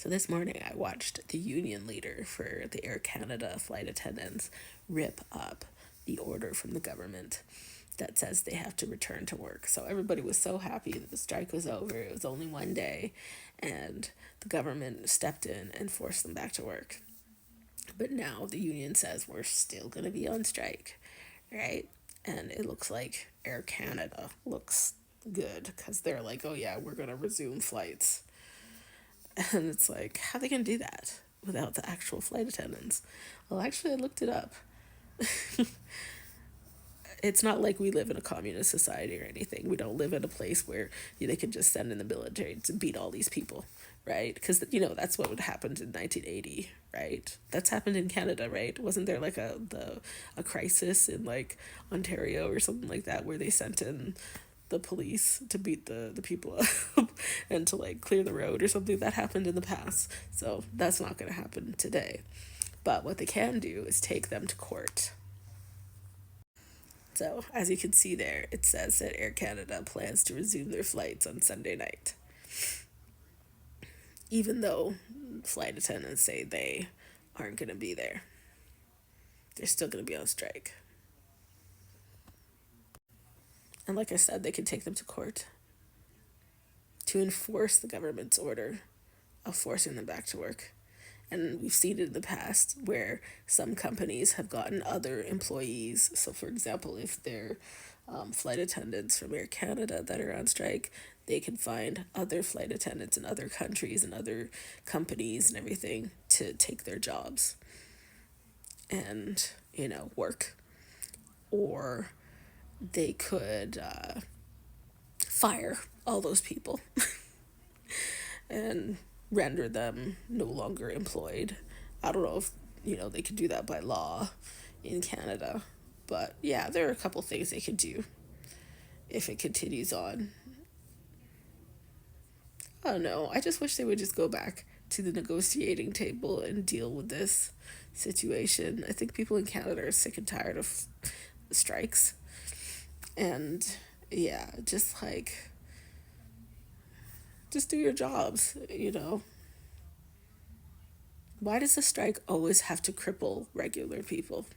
So this morning I watched the union leader for the Air Canada flight attendants rip up the order from the government that says they have to return to work. So everybody was so happy that the strike was over. It was only one day, and the government stepped in and forced them back to work. But now the union says we're still going to be on strike, right? And it looks like Air Canada looks good because they're like, oh yeah, we're going to resume flights. And it's like, how are they going to do that without the actual flight attendants? Well, actually, I looked it up. It's not like we live in a communist society or anything. We don't live in a place where they can just send in the military to beat all these people, right? Because that's what would happen in 1980, right? That's happened in Canada, right? Wasn't there like a crisis in like Ontario or something like that where they sent in the police to beat the people up and to like clear the road or something? That happened in the past, so that's not going to happen today. But what they can do is take them to court. So, as you can see there, it says that Air Canada plans to resume their flights on Sunday night, even though flight attendants say they aren't going to be there. They're still going to be on strike. And like I said, they can take them to court to enforce the government's order of forcing them back to work. And we've seen it in the past where some companies have gotten other employees. So, for example, if they're flight attendants from Air Canada that are on strike, they can find other flight attendants in other countries and other companies and everything to take their jobs and, work. Or they could fire all those people and render them no longer employed. I don't know if they could do that by law in Canada, but yeah, there are a couple things they could do if it continues on. I don't know. I just wish they would just go back to the negotiating table and deal with this situation. I think people in Canada are sick and tired of strikes. And yeah, just do your jobs. Why does a strike always have to cripple regular people?